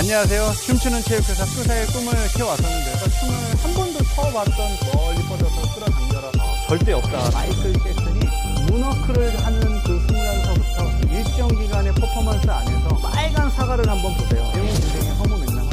안녕하세요. 춤추는 체육교사 끄사의 꿈을 키워왔었는데요. 춤을 한 번도 춰봤던 멀리 뻗어서 끌어당겨라 절대 없다. 마이클 잭슨이 문워크를 하는 그 순간서부터 일정 기간의 퍼포먼스 안에서 빨간 사과를 한번 보세요. 내용이 굉장히 허무맹랑합니다.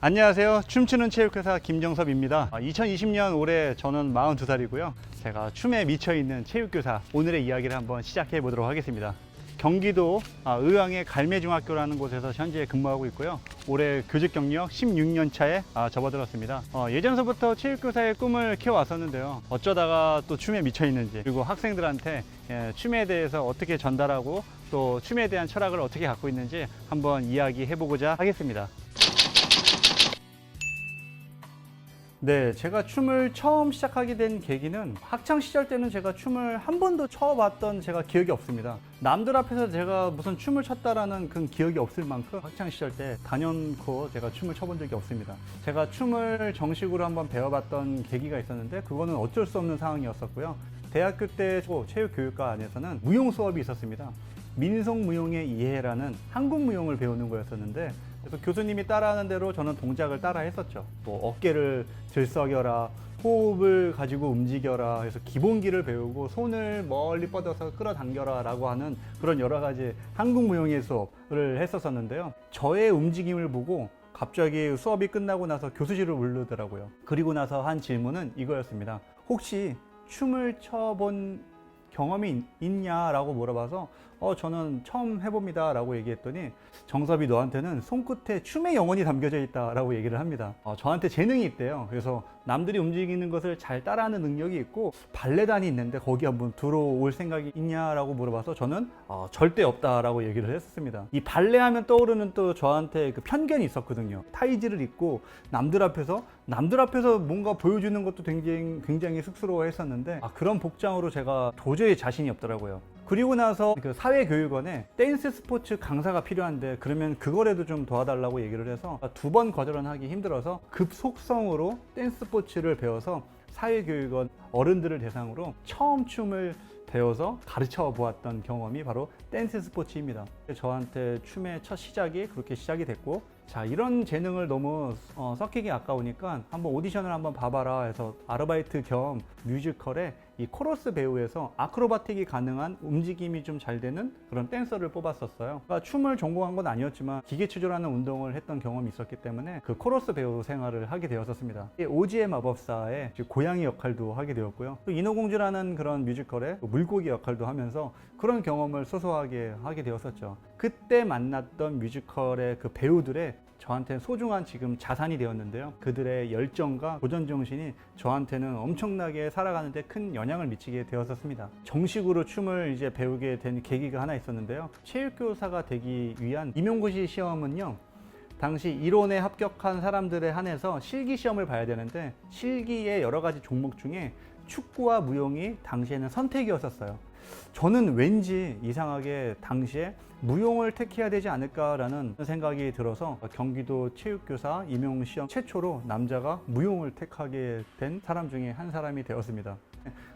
안녕하세요. 춤추는 체육교사 김정섭입니다. 2020년 올해 저는 42살이고요. 제가 춤에 미쳐있는 체육교사 오늘의 이야기를 한번 시작해 보도록 하겠습니다. 경기도 의왕의 갈매중학교라는 곳에서 현재 근무하고 있고요. 올해 교직 경력 16년 차에 접어들었습니다. 예전서부터 체육교사의 꿈을 키워왔었는데요. 어쩌다가 또 춤에 미쳐있는지, 그리고 학생들한테 춤에 대해서 어떻게 전달하고 또 춤에 대한 철학을 어떻게 갖고 있는지 한번 이야기해 보고자 하겠습니다. 네, 제가 춤을 처음 시작하게 된 계기는 학창 시절 때는 제가 춤을 한 번도 춰봤던 제가 기억이 없습니다. 남들 앞에서 제가 무슨 춤을 췄다라는 그 기억이 없을 만큼 학창 시절 때 단연코 제가 춤을 춰본 적이 없습니다. 제가 춤을 정식으로 한번 배워봤던 계기가 있었는데 그거는 어쩔 수 없는 상황이었었고요. 대학교 때 체육교육과 안에서는 무용 수업이 있었습니다. 민속무용의 이해라는 한국무용을 배우는 거였었는데, 그래서 교수님이 따라하는 대로 저는 동작을 따라 했었죠. 뭐 어깨를 들썩여라, 호흡을 가지고 움직여라 해서 기본기를 배우고 손을 멀리 뻗어서 끌어당겨라 라고 하는 그런 여러 가지 한국무용의 수업을 했었었는데요. 저의 움직임을 보고 갑자기 수업이 끝나고 나서 교수실을 부르더라고요. 그리고 나서 한 질문은 이거였습니다. 혹시 춤을 춰본 경험이 있냐라고 물어봐서 저는 처음 해봅니다 라고 얘기했더니, 정섭이 너한테는 손끝에 춤의 영혼이 담겨져 있다 라고 얘기를 합니다. 저한테 재능이 있대요. 그래서 남들이 움직이는 것을 잘 따라하는 능력이 있고 발레단이 있는데 거기 한번 들어올 생각이 있냐라고 물어봐서 저는 절대 없다 라고 얘기를 했었습니다. 이 발레 하면 떠오르는 또 저한테 그 편견이 있었거든요. 타이즈를 입고 남들 앞에서 뭔가 보여주는 것도 굉장히 쑥스러워 했었는데 그런 복장으로 제가 도저히 자신이 없더라고요. 그리고 나서 그 사회교육원에 댄스 스포츠 강사가 필요한데 그러면 그거라도 좀 도와달라고 얘기를 해서 2번 거절은 하기 힘들어서 급속성으로 댄스 스포츠를 배워서 사회교육원 어른들을 대상으로 처음 춤을 배워서 가르쳐 보았던 경험이 바로 댄스 스포츠입니다. 저한테 춤의 첫 시작이 그렇게 시작이 됐고, 자, 이런 재능을 너무 섞이기 아까우니까 한번 오디션을 한번 봐봐라 해서 아르바이트 겸 뮤지컬에 이 코러스 배우에서 아크로바틱이 가능한 움직임이 좀 잘 되는 그런 댄서를 뽑았었어요. 그러니까 춤을 전공한 건 아니었지만 기계 추조라는 운동을 했던 경험이 있었기 때문에 그 코러스 배우 생활을 하게 되었었습니다. 오지의 마법사의 고양이 역할도 하게 되었고요. 또 인어공주라는 그런 뮤지컬에 물고기 역할도 하면서 그런 경험을 소소하게 하게 되었었죠. 그때 만났던 뮤지컬의 그 배우들의 저한테는 소중한 지금 자산이 되었는데요. 그들의 열정과 도전 정신이 저한테는 엄청나게 살아가는데 큰 영향을 미치게 되었었습니다. 정식으로 춤을 이제 배우게 된 계기가 하나 있었는데요. 체육교사가 되기 위한 임용고시 시험은요, 당시 이론에 합격한 사람들에 한해서 실기 시험을 봐야 되는데 실기의 여러 가지 종목 중에 축구와 무용이 당시에는 선택이었었어요. 저는 왠지 이상하게 당시에 무용을 택해야 되지 않을까라는 생각이 들어서 경기도 체육교사 임용시험 최초로 남자가 무용을 택하게 된 사람 중에 한 사람이 되었습니다.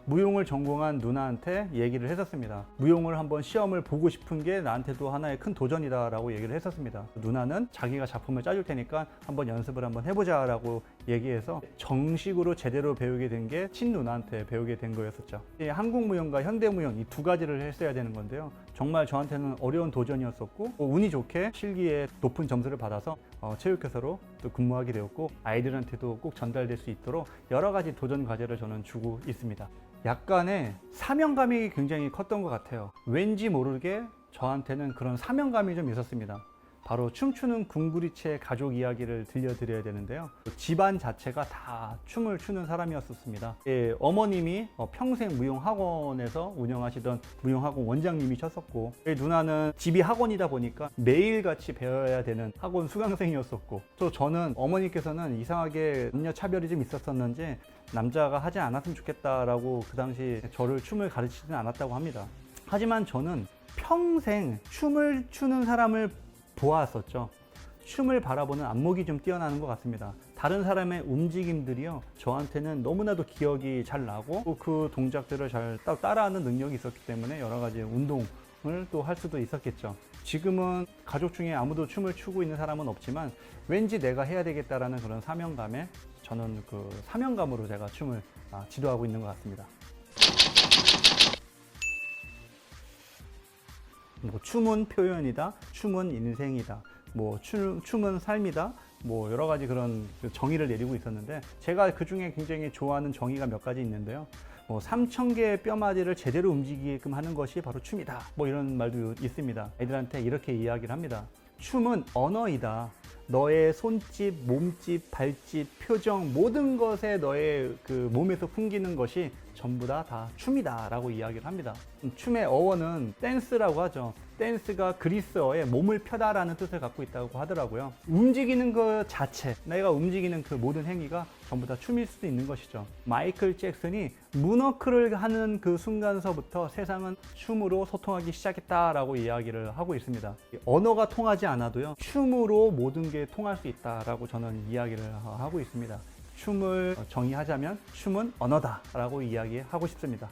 무용을 전공한 누나한테 얘기를 했었습니다. 무용을 한번 시험을 보고 싶은 게 나한테도 하나의 큰 도전이다 라고 얘기를 했었습니다. 누나는 자기가 작품을 짜줄 테니까 한번 연습을 한번 해보자 라고 얘기해서 정식으로 제대로 배우게 된 게 친누나한테 배우게 된 거였었죠. 한국무용과 현대무용 이 두 가지를 했어야 되는 건데요. 정말 저한테는 어려운 도전이었었고 운이 좋게 실기에 높은 점수를 받아서 체육교사로 또 근무하게 되었고 아이들한테도 꼭 전달될 수 있도록 여러 가지 도전 과제를 저는 주고 있습니다. 약간의 사명감이 굉장히 컸던 것 같아요. 왠지 모르게 저한테는 그런 사명감이 좀 있었습니다. 바로 춤추는 궁구리채 가족 이야기를 들려드려야 되는데요. 집안 자체가 다 춤을 추는 사람이었습니다. 어머님이 평생 무용학원에서 운영하시던 무용학원 원장님이셨었고, 누나는 집이 학원이다 보니까 매일같이 배워야 되는 학원 수강생이었었고, 또 저는 어머니께서는 이상하게 남녀 차별이 좀 있었었는지 남자가 하지 않았으면 좋겠다라고 그 당시 저를 춤을 가르치지는 않았다고 합니다. 하지만 저는 평생 춤을 추는 사람을 보았었죠. 춤을 바라보는 안목이 좀 뛰어나는 것 같습니다. 다른 사람의 움직임들이요, 저한테는 너무나도 기억이 잘 나고 그 동작들을 잘 따라하는 능력이 있었기 때문에 여러 가지 운동을 또 할 수도 있었겠죠. 지금은 가족 중에 아무도 춤을 추고 있는 사람은 없지만 왠지 내가 해야 되겠다라는 그런 사명감에 저는 그 사명감으로 제가 춤을 지도하고 있는 것 같습니다. 춤은 표현이다, 춤은 인생이다, 춤은 삶이다, 여러 가지 그런 정의를 내리고 있었는데, 제가 그 중에 굉장히 좋아하는 정의가 몇 가지 있는데요. 3,000개의 뼈마디를 제대로 움직이게끔 하는 것이 바로 춤이다. 이런 말도 있습니다. 애들한테 이렇게 이야기를 합니다. 춤은 언어이다. 너의 손짓, 몸짓, 발짓, 표정, 모든 것에 너의 그 몸에서 풍기는 것이 전부 다 춤이다 라고 이야기를 합니다. 춤의 어원은 댄스라고 하죠. 댄스가 그리스어의 몸을 펴다라는 뜻을 갖고 있다고 하더라고요. 움직이는 것 자체, 내가 움직이는 그 모든 행위가 전부 다 춤일 수도 있는 것이죠. 마이클 잭슨이 문워크를 하는 그 순간서부터 세상은 춤으로 소통하기 시작했다라고 이야기를 하고 있습니다. 언어가 통하지 않아도요, 춤으로 모든 게 통할 수 있다라고 저는 이야기를 하고 있습니다. 춤을 정의하자면 춤은 언어다라고 이야기하고 싶습니다.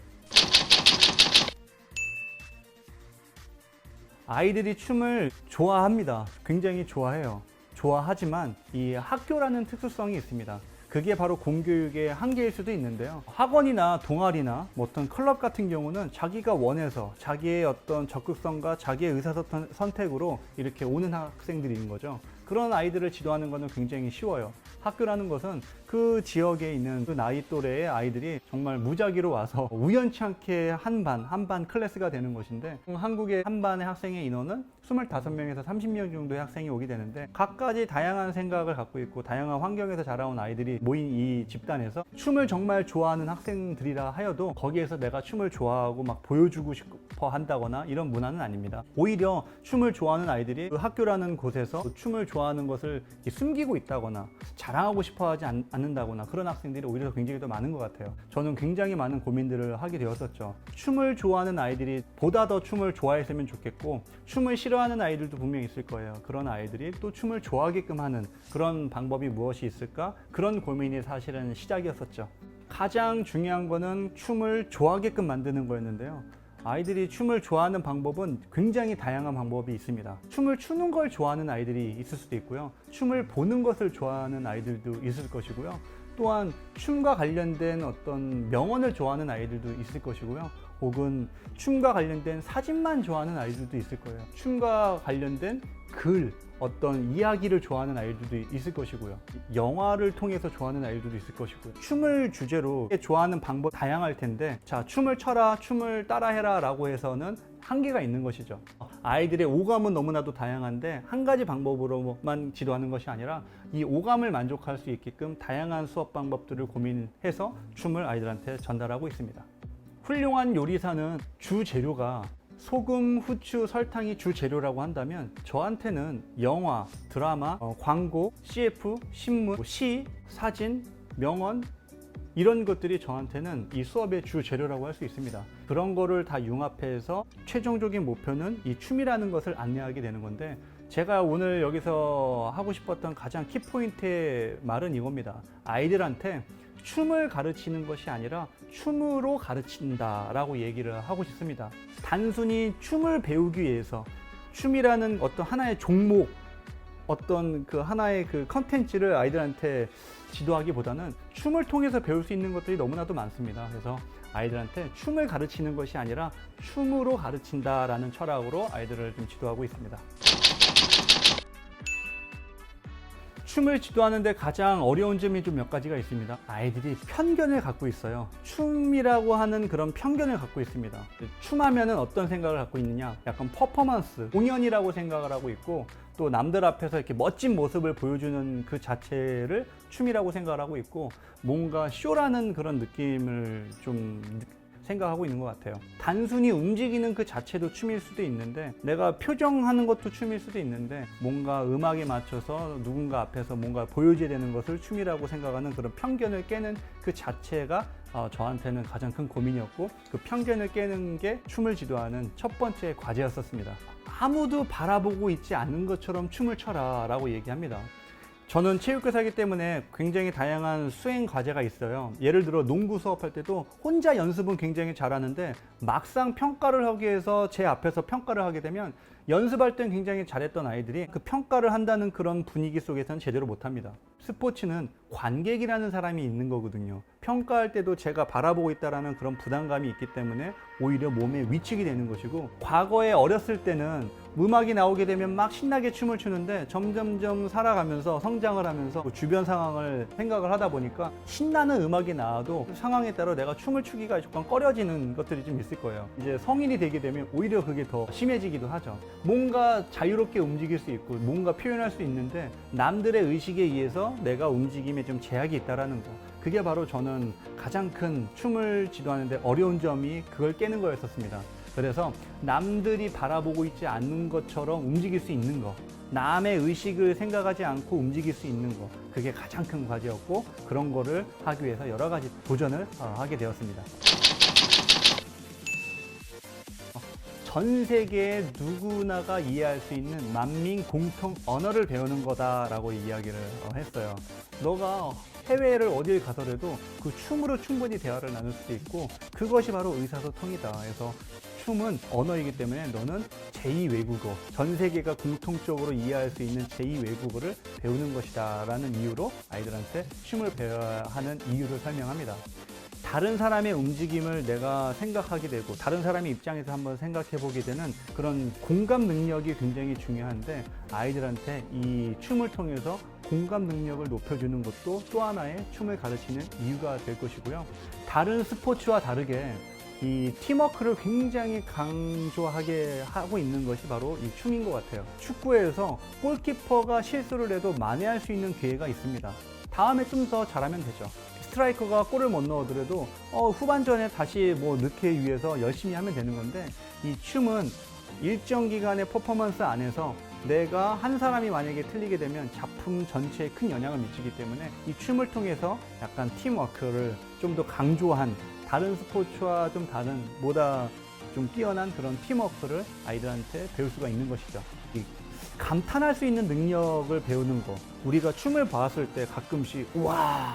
아이들이 춤을 좋아합니다. 굉장히 좋아해요. 좋아하지만 이 학교라는 특수성이 있습니다. 그게 바로 공교육의 한계일 수도 있는데요. 학원이나 동아리나 어떤 클럽 같은 경우는 자기가 원해서 자기의 어떤 적극성과 자기의 의사선택으로 이렇게 오는 학생들이 있는 거죠. 그런 아이들을 지도하는 것은 굉장히 쉬워요. 학교라는 것은 그 지역에 있는 그 나이 또래의 아이들이 정말 무작위로 와서 우연치 않게 한 반 클래스가 되는 것인데, 한국의 한 반의 학생의 인원은 25명에서 30명 정도의 학생이 오게 되는데, 각가지 다양한 생각을 갖고 있고 다양한 환경에서 자라온 아이들이 모인 이 집단에서 춤을 정말 좋아하는 학생들이라 하여도 거기에서 내가 춤을 좋아하고 막 보여주고 싶어 한다거나 이런 문화는 아닙니다. 오히려 춤을 좋아하는 아이들이 그 학교라는 곳에서 춤을 좋아하는 것을 숨기고 있다거나 자랑하고 싶어 하지 않는다거나 그런 학생들이 오히려 굉장히 더 많은 것 같아요. 저는 굉장히 많은 고민들을 하게 되었었죠. 춤을 좋아하는 아이들이 보다 더 춤을 좋아했으면 좋겠고, 춤을 싫어하는 아이들도 분명히 있을 거예요. 그런 아이들이 또 춤을 좋아하게끔 하는 그런 방법이 무엇이 있을까? 그런 고민이 사실은 시작이었었죠. 가장 중요한 거는 춤을 좋아하게끔 만드는 거였는데요. 아이들이 춤을 좋아하는 방법은 굉장히 다양한 방법이 있습니다. 춤을 추는 걸 좋아하는 아이들이 있을 수도 있고요. 춤을 보는 것을 좋아하는 아이들도 있을 것이고요. 또한 춤과 관련된 어떤 명언을 좋아하는 아이들도 있을 것이고요. 혹은 춤과 관련된 사진만 좋아하는 아이들도 있을 거예요. 춤과 관련된 글, 어떤 이야기를 좋아하는 아이들도 있을 것이고요. 영화를 통해서 좋아하는 아이들도 있을 것이고요. 춤을 주제로 좋아하는 방법 다양할 텐데, 자, 춤을 춰라, 춤을 따라해라 라고 해서는 한계가 있는 것이죠. 아이들의 오감은 너무나도 다양한데 한 가지 방법으로만 지도하는 것이 아니라 이 오감을 만족할 수 있게끔 다양한 수업 방법들을 고민해서 춤을 아이들한테 전달하고 있습니다. 훌륭한 요리사는 주 재료가 소금, 후추, 설탕이 주 재료라고 한다면, 저한테는 영화, 드라마, 광고, CF, 신문, 시, 사진, 명언, 이런 것들이 저한테는 이 수업의 주 재료라고 할 수 있습니다. 그런 거를 다 융합해서 최종적인 목표는 이 춤이라는 것을 안내하게 되는 건데, 제가 오늘 여기서 하고 싶었던 가장 키포인트의 말은 이겁니다. 아이들한테 춤을 가르치는 것이 아니라 춤으로 가르친다 라고 얘기를 하고 싶습니다. 단순히 춤을 배우기 위해서 춤이라는 어떤 하나의 종목, 어떤 그 하나의 그 컨텐츠를 아이들한테 지도하기보다는 춤을 통해서 배울 수 있는 것들이 너무나도 많습니다. 그래서 아이들한테 춤을 가르치는 것이 아니라 춤으로 가르친다라는 철학으로 아이들을 좀 지도하고 있습니다. 춤을 지도하는데 가장 어려운 점이 좀 몇 가지가 있습니다. 아이들이 편견을 갖고 있어요. 춤이라고 하는 그런 편견을 갖고 있습니다. 춤하면은 어떤 생각을 갖고 있느냐? 약간 퍼포먼스, 공연이라고 생각을 하고 있고, 또 남들 앞에서 이렇게 멋진 모습을 보여주는 그 자체를 춤이라고 생각을 하고 있고, 뭔가 쇼라는 그런 느낌을 좀 생각하고 있는 것 같아요. 단순히 움직이는 그 자체도 춤일 수도 있는데, 내가 표정하는 것도 춤일 수도 있는데, 뭔가 음악에 맞춰서 누군가 앞에서 뭔가 보여줘야 되는 것을 춤이라고 생각하는 그런 편견을 깨는 그 자체가 저한테는 가장 큰 고민이었고, 그 편견을 깨는 게 춤을 지도하는 첫 번째 과제였었습니다. 아무도 바라보고 있지 않는 것처럼 춤을 춰라 라고 얘기합니다. 저는 체육교사이기 때문에 굉장히 다양한 수행 과제가 있어요. 예를 들어 농구 수업할 때도 혼자 연습은 굉장히 잘하는데, 막상 평가를 하기 위해서 제 앞에서 평가를 하게 되면 연습할 땐 굉장히 잘했던 아이들이 그 평가를 한다는 그런 분위기 속에서는 제대로 못합니다. 스포츠는 관객이라는 사람이 있는 거거든요. 평가할 때도 제가 바라보고 있다는 그런 부담감이 있기 때문에 오히려 몸에 위축이 되는 것이고, 과거에 어렸을 때는 음악이 나오게 되면 막 신나게 춤을 추는데, 점점점 살아가면서 성장을 하면서 주변 상황을 생각을 하다 보니까 신나는 음악이 나와도 상황에 따라 내가 춤을 추기가 조금 꺼려지는 것들이 좀 있을 거예요. 이제 성인이 되게 되면 오히려 그게 더 심해지기도 하죠. 뭔가 자유롭게 움직일 수 있고 뭔가 표현할 수 있는데, 남들의 의식에 의해서 내가 움직임에 좀 제약이 있다라는 거, 그게 바로 저는 가장 큰 춤을 지도하는데 어려운 점이 그걸 깨는 거였었습니다. 그래서 남들이 바라보고 있지 않는 것처럼 움직일 수 있는 거, 남의 의식을 생각하지 않고 움직일 수 있는 거, 그게 가장 큰 과제였고, 그런 거를 하기 위해서 여러 가지 도전을 하게 되었습니다. 전 세계 누구나가 이해할 수 있는 만민 공통 언어를 배우는 거다라고 이야기를 했어요. 너가 해외를 어딜 가더라도 그 춤으로 충분히 대화를 나눌 수도 있고, 그것이 바로 의사소통이다. 그래서 춤은 언어이기 때문에 너는 제2외국어, 전 세계가 공통적으로 이해할 수 있는 제2외국어를 배우는 것이다 라는 이유로 아이들한테 춤을 배워야 하는 이유를 설명합니다. 다른 사람의 움직임을 내가 생각하게 되고, 다른 사람의 입장에서 한번 생각해 보게 되는 그런 공감 능력이 굉장히 중요한데, 아이들한테 이 춤을 통해서 공감 능력을 높여주는 것도 또 하나의 춤을 가르치는 이유가 될 것이고요. 다른 스포츠와 다르게 이 팀워크를 굉장히 강조하게 하고 있는 것이 바로 이 춤인 것 같아요. 축구에서 골키퍼가 실수를 해도 만회할 수 있는 기회가 있습니다. 다음에 좀 더 잘하면 되죠. 스트라이커가 골을 못 넣어더라도 후반전에 다시 넣기 위해서 열심히 하면 되는 건데, 이 춤은 일정 기간의 퍼포먼스 안에서 내가 한 사람이 만약에 틀리게 되면 작품 전체에 큰 영향을 미치기 때문에 이 춤을 통해서 약간 팀워크를 좀 더 강조한, 다른 스포츠와 좀 다른, 보다 좀 뛰어난 그런 팀워크를 아이들한테 배울 수가 있는 것이죠. 감탄할 수 있는 능력을 배우는 거, 우리가 춤을 봤을 때 가끔씩 와,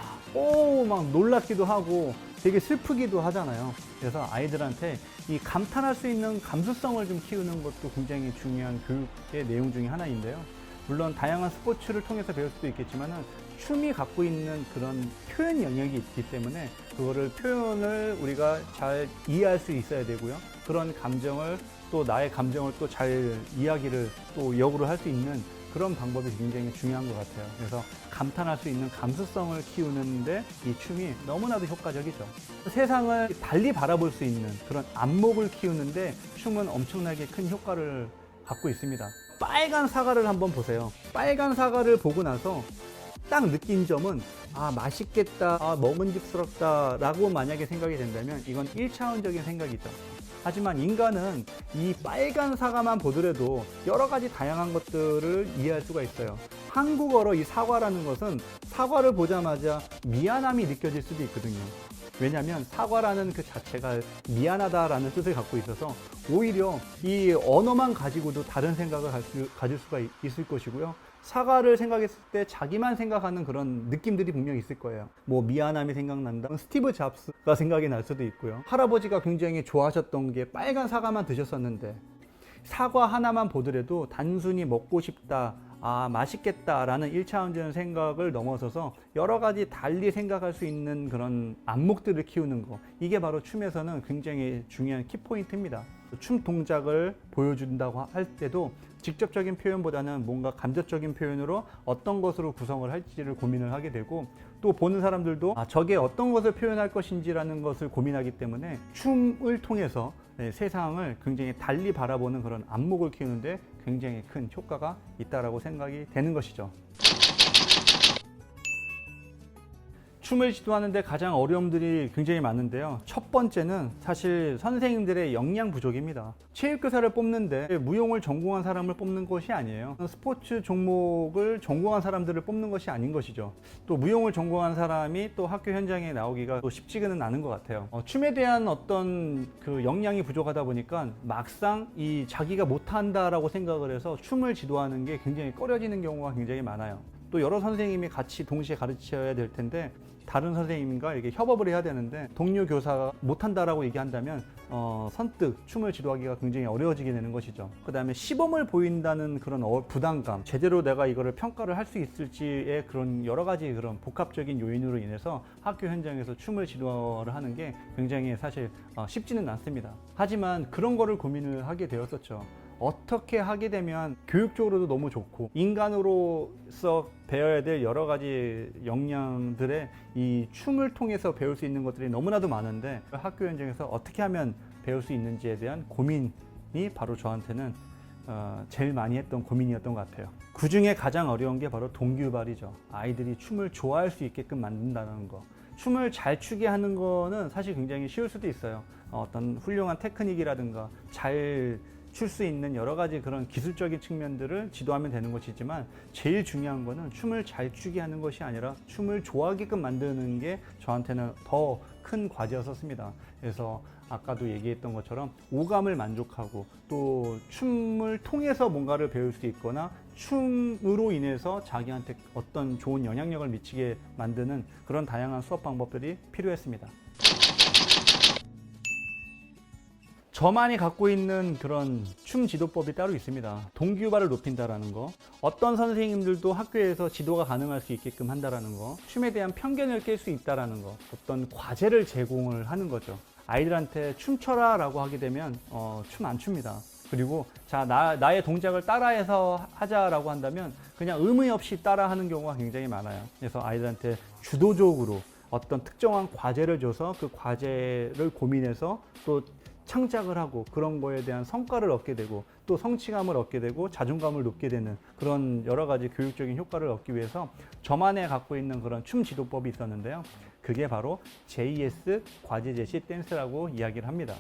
막 놀랍기도 하고 되게 슬프기도 하잖아요. 그래서 아이들한테 이 감탄할 수 있는 감수성을 좀 키우는 것도 굉장히 중요한 교육의 내용 중에 하나인데요. 물론 다양한 스포츠를 통해서 배울 수도 있겠지만은, 춤이 갖고 있는 그런 표현 영역이 있기 때문에 그거를 표현을 우리가 잘 이해할 수 있어야 되고요. 그런 감정을, 또 나의 감정을 또 잘 이야기를 또 역으로 할 수 있는 그런 방법이 굉장히 중요한 것 같아요. 그래서 감탄할 수 있는 감수성을 키우는데 이 춤이 너무나도 효과적이죠. 세상을 달리 바라볼 수 있는 그런 안목을 키우는데 춤은 엄청나게 큰 효과를 갖고 있습니다. 빨간 사과를 한번 보세요. 빨간 사과를 보고 나서 딱 느낀 점은, 맛있겠다, 먹음직스럽다 라고 만약에 생각이 된다면 이건 1차원적인 생각이죠. 하지만 인간은 이 빨간 사과만 보더라도 여러 가지 다양한 것들을 이해할 수가 있어요. 한국어로 이 사과라는 것은 사과를 보자마자 미안함이 느껴질 수도 있거든요. 왜냐하면 사과라는 그 자체가 미안하다라는 뜻을 갖고 있어서 오히려 이 언어만 가지고도 다른 생각을 가질 수가 있을 것이고요. 사과를 생각했을 때 자기만 생각하는 그런 느낌들이 분명히 있을 거예요. 미안함이 생각난다, 스티브 잡스가 생각이 날 수도 있고요. 할아버지가 굉장히 좋아하셨던 게 빨간 사과만 드셨었는데, 사과 하나만 보더라도 단순히 먹고 싶다, 맛있겠다라는 1차원적인 생각을 넘어서서 여러 가지 달리 생각할 수 있는 그런 안목들을 키우는 거, 이게 바로 춤에서는 굉장히 중요한 키포인트입니다. 춤 동작을 보여준다고 할 때도 직접적인 표현보다는 뭔가 간접적인 표현으로 어떤 것으로 구성을 할지를 고민을 하게 되고, 또 보는 사람들도 저게 어떤 것을 표현할 것인지라는 것을 고민하기 때문에 춤을 통해서 세상을 굉장히 달리 바라보는 그런 안목을 키우는데 굉장히 큰 효과가 있다라고 생각이 되는 것이죠. 춤을 지도하는데 가장 어려움들이 굉장히 많은데요. 첫 번째는 사실 선생님들의 역량 부족입니다. 체육교사를 뽑는데 무용을 전공한 사람을 뽑는 것이 아니에요. 스포츠 종목을 전공한 사람들을 뽑는 것이 아닌 것이죠. 또 무용을 전공한 사람이 또 학교 현장에 나오기가 또 쉽지는 않은 것 같아요. 춤에 대한 어떤 그 역량이 부족하다 보니까 막상 이 자기가 못한다라고 생각을 해서 춤을 지도하는 게 굉장히 꺼려지는 경우가 굉장히 많아요. 또 여러 선생님이 같이 동시에 가르쳐야 될 텐데 다른 선생님과 이렇게 협업을 해야 되는데 동료 교사가 못한다라고 얘기한다면 선뜻 춤을 지도하기가 굉장히 어려워지게 되는 것이죠. 그 다음에 시범을 보인다는 그런 부담감, 제대로 내가 이거를 평가를 할 수 있을지의 그런 여러 가지 그런 복합적인 요인으로 인해서 학교 현장에서 춤을 지도를 하는 게 굉장히 사실 쉽지는 않습니다. 하지만 그런 거를 고민을 하게 되었었죠. 어떻게 하게 되면 교육적으로도 너무 좋고 인간으로서 배워야 될 여러 가지 역량들의 이 춤을 통해서 배울 수 있는 것들이 너무나도 많은데 학교 현장에서 어떻게 하면 배울 수 있는지에 대한 고민이 바로 저한테는 제일 많이 했던 고민이었던 것 같아요. 그 중에 가장 어려운 게 바로 동기유발이죠. 아이들이 춤을 좋아할 수 있게끔 만든다는 거. 춤을 잘 추게 하는 거는 사실 굉장히 쉬울 수도 있어요. 어떤 훌륭한 테크닉이라든가 잘 출 수 있는 여러 가지 그런 기술적인 측면들을 지도하면 되는 것이지만 제일 중요한 거는 춤을 잘 추게 하는 것이 아니라 춤을 좋아하게끔 만드는 게 저한테는 더 큰 과제였었습니다. 그래서 아까도 얘기했던 것처럼 오감을 만족하고 또 춤을 통해서 뭔가를 배울 수 있거나 춤으로 인해서 자기한테 어떤 좋은 영향력을 미치게 만드는 그런 다양한 수업 방법들이 필요했습니다. 저만이 갖고 있는 그런 춤 지도법이 따로 있습니다. 동기유발을 높인다라는 거, 어떤 선생님들도 학교에서 지도가 가능할 수 있게끔 한다라는 거, 춤에 대한 편견을 깰 수 있다라는 거, 어떤 과제를 제공을 하는 거죠. 아이들한테 춤춰라 라고 하게 되면 춤 안 춥니다. 그리고 나의 동작을 따라해서 하자라고 한다면 그냥 의미 없이 따라하는 경우가 굉장히 많아요. 그래서 아이들한테 주도적으로 어떤 특정한 과제를 줘서 그 과제를 고민해서 또 창작을 하고 그런 거에 대한 성과를 얻게 되고 또 성취감을 얻게 되고 자존감을 높게 되는 그런 여러 가지 교육적인 효과를 얻기 위해서 저만의 갖고 있는 그런 춤 지도법이 있었는데요. 그게 바로 JS 과제 제시 댄스라고 이야기를 합니다.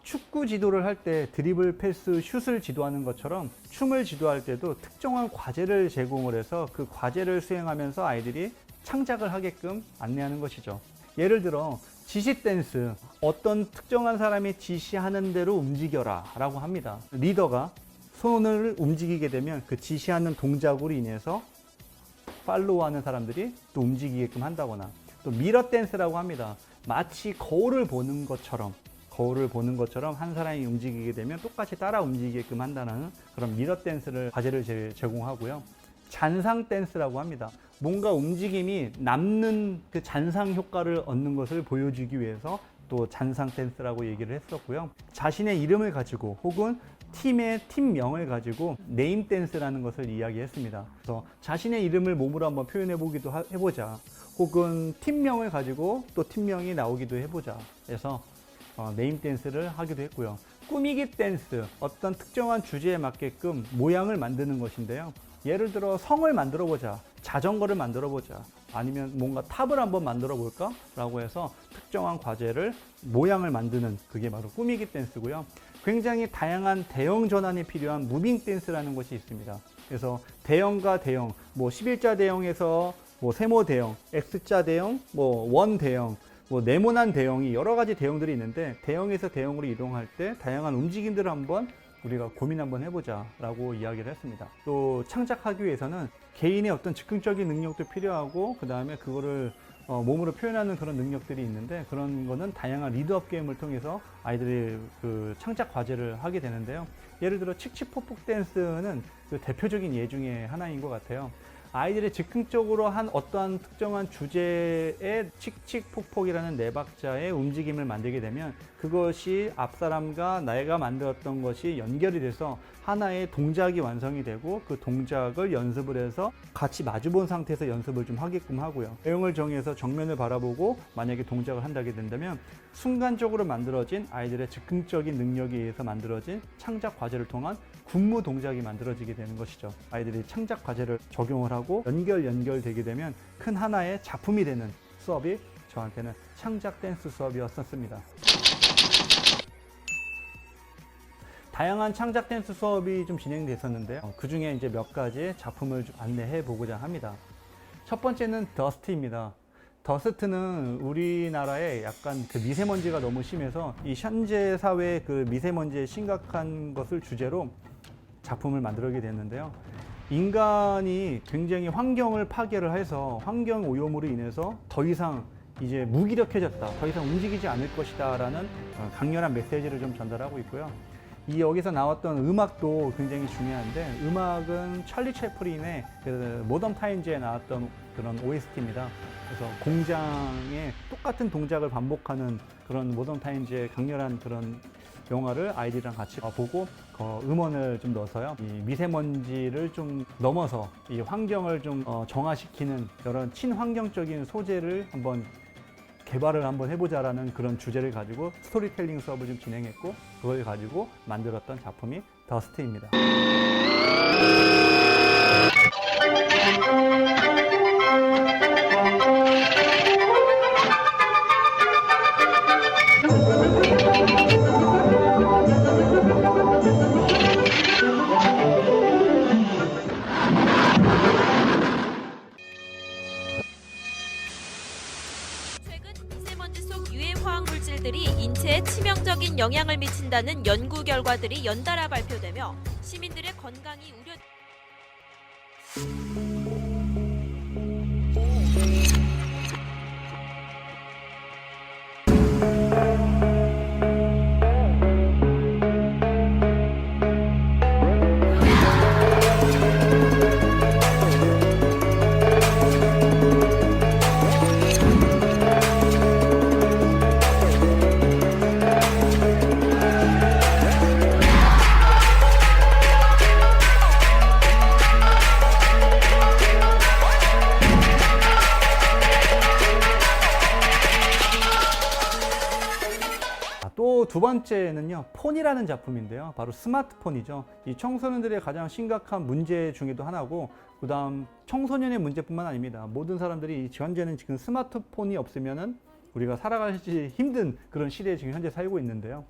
축구 지도를 할 때 드리블, 패스, 슛을 지도하는 것처럼 춤을 지도할 때도 특정한 과제를 제공을 해서 그 과제를 수행하면서 아이들이 창작을 하게끔 안내하는 것이죠. 예를 들어 지시 댄스, 어떤 특정한 사람이 지시하는 대로 움직여라 라고 합니다. 리더가 손을 움직이게 되면 그 지시하는 동작으로 인해서 팔로우하는 사람들이 또 움직이게끔 한다거나, 또 미러 댄스라고 합니다. 마치 거울을 보는 것처럼 한 사람이 움직이게 되면 똑같이 따라 움직이게끔 한다는 그런 미러 댄스를 과제를 제공하고요. 잔상 댄스라고 합니다. 뭔가 움직임이 남는 그 잔상 효과를 얻는 것을 보여주기 위해서 또 잔상 댄스라고 얘기를 했었고요. 자신의 이름을 가지고 혹은 팀의 팀명을 가지고 네임 댄스라는 것을 이야기했습니다. 그래서 자신의 이름을 몸으로 한번 표현해 보기도 해보자. 혹은 팀명을 가지고 또 팀명이 나오기도 해보자. 그래서 네임 댄스를 하기도 했고요. 꾸미기 댄스, 어떤 특정한 주제에 맞게끔 모양을 만드는 것인데요. 예를 들어 성을 만들어 보자, 자전거를 만들어 보자, 아니면 뭔가 탑을 한번 만들어 볼까? 라고 해서 특정한 과제를 모양을 만드는, 그게 바로 꾸미기 댄스고요. 굉장히 다양한 대형 전환이 필요한 무빙 댄스라는 것이 있습니다. 그래서 대형과 대형, 뭐 11자 대형에서 뭐 세모 대형, X자 대형, 뭐 원 대형, 뭐 네모난 대형이 여러 가지 대형들이 있는데, 대형에서 대형으로 이동할 때 다양한 움직임들을 한번 우리가 고민 한번 해보자 라고 이야기를 했습니다. 또 창작하기 위해서는 개인의 어떤 즉흥적인 능력도 필요하고, 그 다음에 그거를 몸으로 표현하는 그런 능력들이 있는데 그런 거는 다양한 리드업 게임을 통해서 아이들이 그 창작 과제를 하게 되는데요. 예를 들어 칙칙폭폭 댄스는 그 대표적인 예 중에 하나인 것 같아요. 아이들이 즉흥적으로 한 어떠한 특정한 주제의 칙칙폭폭이라는 네 박자의 움직임을 만들게 되면 그것이 앞사람과 내가 만들었던 것이 연결이 돼서 하나의 동작이 완성이 되고 그 동작을 연습을 해서 같이 마주본 상태에서 연습을 좀 하게끔 하고요. 내용을 정해서 정면을 바라보고 만약에 동작을 한다게 된다면 순간적으로 만들어진 아이들의 즉흥적인 능력에 의해서 만들어진 창작 과제를 통한 군무 동작이 만들어지게 되는 것이죠. 아이들이 창작 과제를 적용을 하고 연결되게 되면 큰 하나의 작품이 되는 수업이 저한테는 창작 댄스 수업이었었습니다. 다양한 창작 댄스 수업이 좀 진행됐었는데요. 그 중에 이제 몇 가지 작품을 좀 안내해 보고자 합니다. 첫 번째는 더스트입니다. 더스트는 우리나라에 약간 그 미세먼지가 너무 심해서 이 현재 사회의 그 미세먼지의 심각한 것을 주제로 작품을 만들게 됐는데요. 인간이 굉장히 환경을 파괴를 해서 환경 오염으로 인해서 더 이상 이제 무기력해졌다, 더 이상 움직이지 않을 것이다 라는 강렬한 메시지를 좀 전달하고 있고요. 이 여기서 나왔던 음악도 굉장히 중요한데 음악은 찰리 채플린의 그 모던 타임즈에 나왔던 그런 OST입니다. 그래서 공장에 똑같은 동작을 반복하는 그런 모던 타임즈의 강렬한 그런 영화를 아이들이랑 같이 보고 음원을 좀 넣어서요. 이 미세먼지를 좀 넘어서 이 환경을 좀 정화시키는 이런 친환경적인 소재를 한번 개발을 한번 해보자라는 그런 주제를 가지고 스토리텔링 수업을 좀 진행했고 그걸 가지고 만들었던 작품이 더스트입니다. 물질들이 인체에 치명적인 영향을 미친다는 연구 결과들이 연달아 발표되며 시민들의 건강이 우려. 또 두 번째는요, 폰이라는 작품인데요. 바로 스마트폰이죠. 이 청소년들의 가장 심각한 문제 중에도 하나고, 그 다음 청소년의 문제뿐만 아닙니다. 모든 사람들이 현재는 지금 스마트폰이 없으면은 우리가 살아가기 힘든 그런 시대에 지금 현재 살고 있는데요.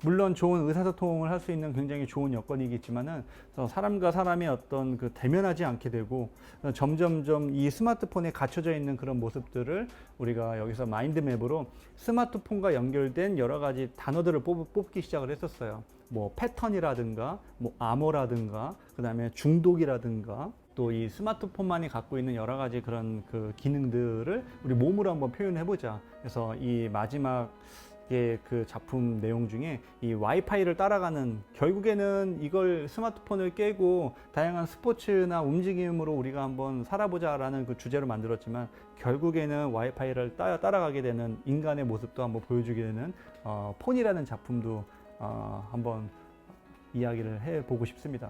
물론 좋은 의사소통을 할 수 있는 굉장히 좋은 여건이겠지만은 사람과 사람의 어떤 그 대면하지 않게 되고 점점점 이 스마트폰에 갇혀져 있는 그런 모습들을 우리가 여기서 마인드맵으로 스마트폰과 연결된 여러 가지 단어들을 뽑기 시작을 했었어요. 뭐 패턴이라든가 뭐 암호라든가 그다음에 중독이라든가 또 이 스마트폰만이 갖고 있는 여러 가지 그런 그 기능들을 우리 몸으로 한번 표현해 보자. 그래서 이 마지막 그 작품 내용 중에 이 와이파이를 따라가는, 결국에는 이걸 스마트폰을 깨고 다양한 스포츠나 움직임으로 우리가 한번 살아보자라는 그 주제로 만들었지만 결국에는 와이파이를 따라가게 되는 인간의 모습도 한번 보여주게 되는 폰이라는 작품도 한번 이야기를 해보고 싶습니다.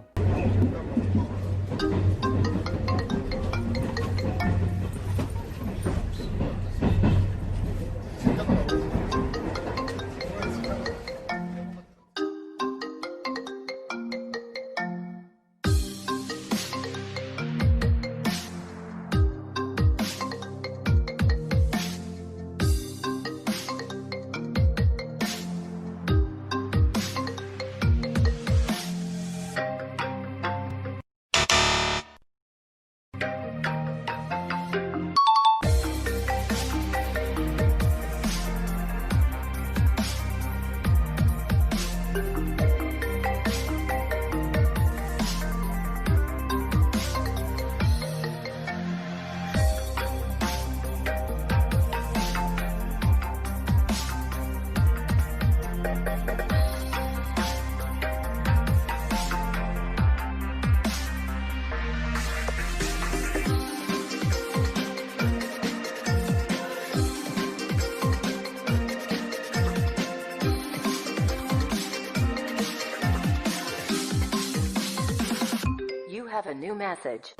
have a new message.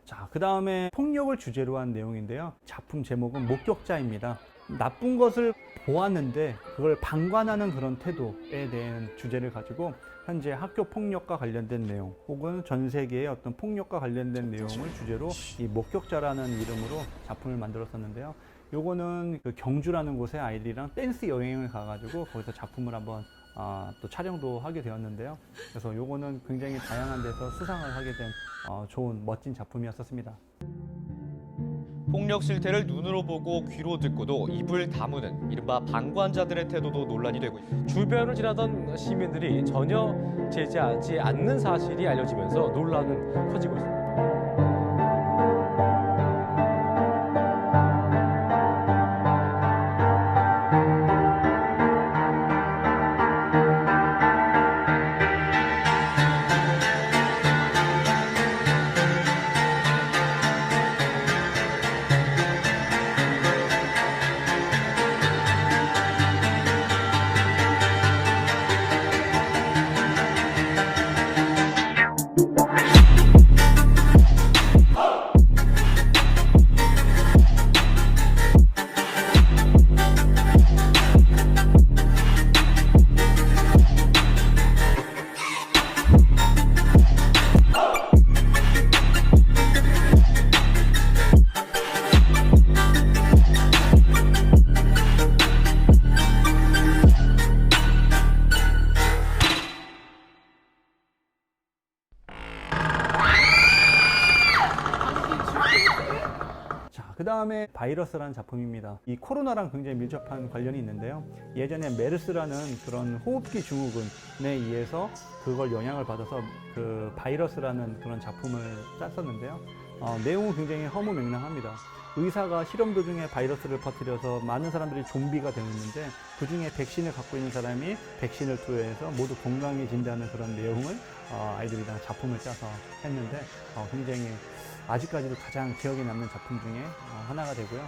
자, 그 다음에 폭력을 주제로 한 내용인데요. 작품 제목은 목격자입니다. 나쁜 것을 보았는데 그걸 방관하는 그런 태도에 대한 주제를 가지고 현재 학교 폭력과 관련된 내용 혹은 전 세계의 어떤 폭력과 관련된 내용을 주제로 이 목격자라는 이름으로 작품을 만들었었는데요. 요거는 그 경주라는 곳에 아이들이랑 댄스 여행을 가가지고 거기서 작품을 한번 또 촬영도 하게 되었는데요. 그래서 요거는 굉장히 다양한 데서 수상을 하게 된 좋은 멋진 작품이었습니다. 폭력 실태를 눈으로 보고 귀로 듣고도 입을 다무는 이른바 방관자들의 태도도 논란이 되고 있습니다. 주변을 지나던 시민들이 전혀 제지하지 않는 사실이 알려지면서 논란은 커지고 있습니다. 그 다음에 바이러스라는 작품입니다. 이 코로나랑 굉장히 밀접한 관련이 있는데요. 예전에 메르스라는 그런 호흡기 증후군에 의해서 그걸 영향을 받아서 그 바이러스라는 그런 작품을 짰었는데요. 내용은 굉장히 허무맹랑합니다. 의사가 실험 도중에 바이러스를 퍼뜨려서 많은 사람들이 좀비가 되었는데 그 중에 백신을 갖고 있는 사람이 백신을 투여해서 모두 건강해진다는 그런 내용을 아이들이랑 작품을 짜서 했는데 굉장히 아직까지도 가장 기억에 남는 작품 중에 하나가 되고요.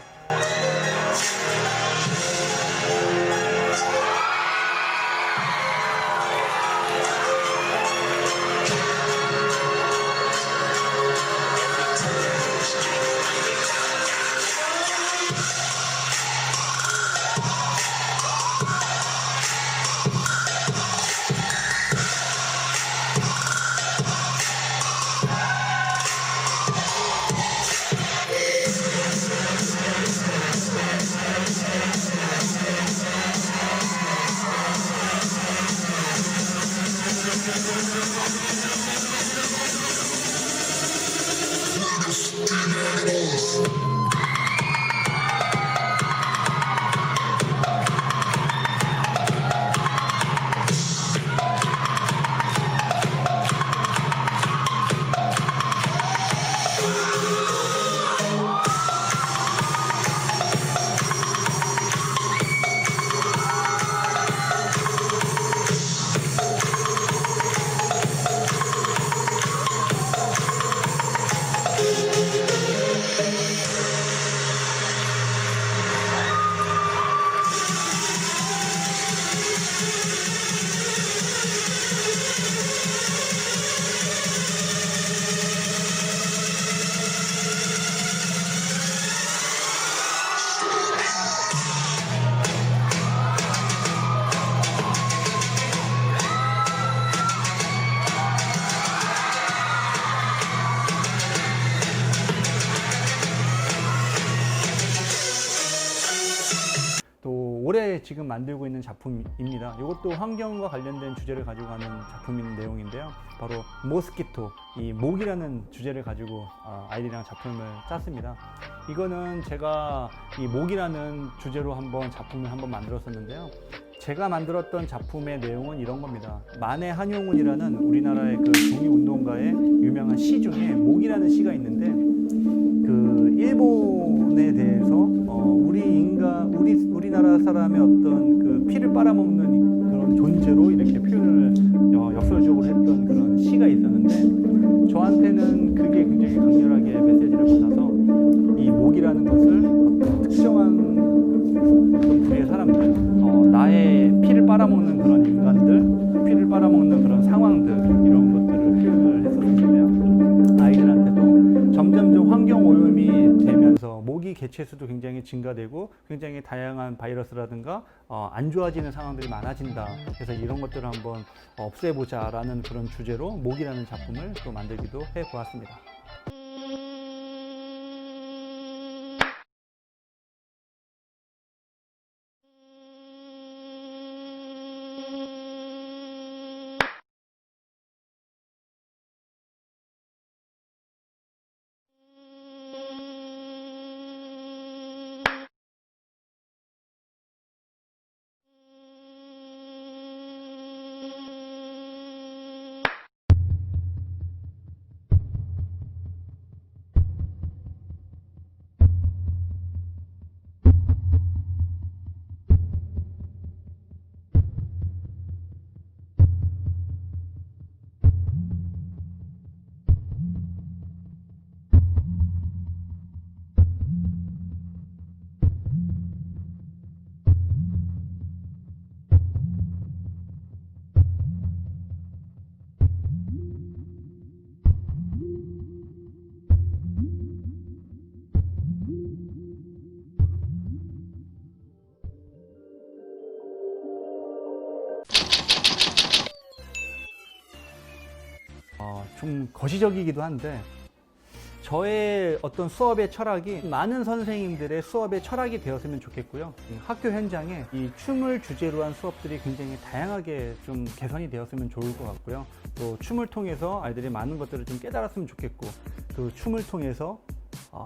올해 지금 만들고 있는 작품입니다. 이것도 환경과 관련된 주제를 가지고 가는 작품인 내용인데요. 바로 모스키토, 이 모기라는 주제를 가지고 아이들이랑 작품을 짰습니다. 이거는 제가 이 모기라는 주제로 한번 작품을 한번 만들었었는데요. 제가 만들었던 작품의 내용은 이런 겁니다. 만해 한용운이라는 우리나라의 그 독립운동가의 유명한 시 중에 모기라는 시가 있는데 그 일본에 대해서 우리나라 사람의 어떤 그 피를 빨아먹는 그런 존재로 이렇게 표현을 역설적으로 했던 그런 시가 있었는데 저한테는 그게 굉장히 강렬하게 메시지를 받아서 이 모기라는 것을 어떤 특정한 어떤 부류의 사람들, 나의 피를 빨아먹는 그런 인간들, 피를 빨아먹는 그런 상황들 개체 수도 굉장히 증가되고 굉장히 다양한 바이러스라든가 안 좋아지는 상황들이 많아진다. 그래서 이런 것들을 한번 없애보자라는 그런 주제로 목이라는 작품을 또 만들기도 해보았습니다. 좀 거시적이기도 한데 저의 어떤 수업의 철학이 많은 선생님들의 수업의 철학이 되었으면 좋겠고요. 학교 현장에 이 춤을 주제로 한 수업들이 굉장히 다양하게 좀 개선이 되었으면 좋을 것 같고요. 또 춤을 통해서 아이들이 많은 것들을 좀 깨달았으면 좋겠고 그 춤을 통해서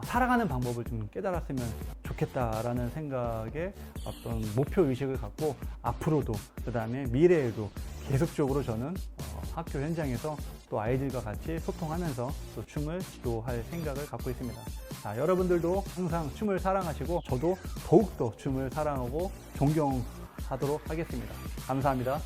살아가는 방법을 좀 깨달았으면 좋겠다라는 생각에 어떤 목표 의식을 갖고 앞으로도 그다음에 미래에도 계속적으로 저는 학교 현장에서 또 아이들과 같이 소통하면서 또 춤을 지도할 생각을 갖고 있습니다. 자, 여러분들도 항상 춤을 사랑하시고 저도 더욱더 춤을 사랑하고 존경하도록 하겠습니다. 감사합니다.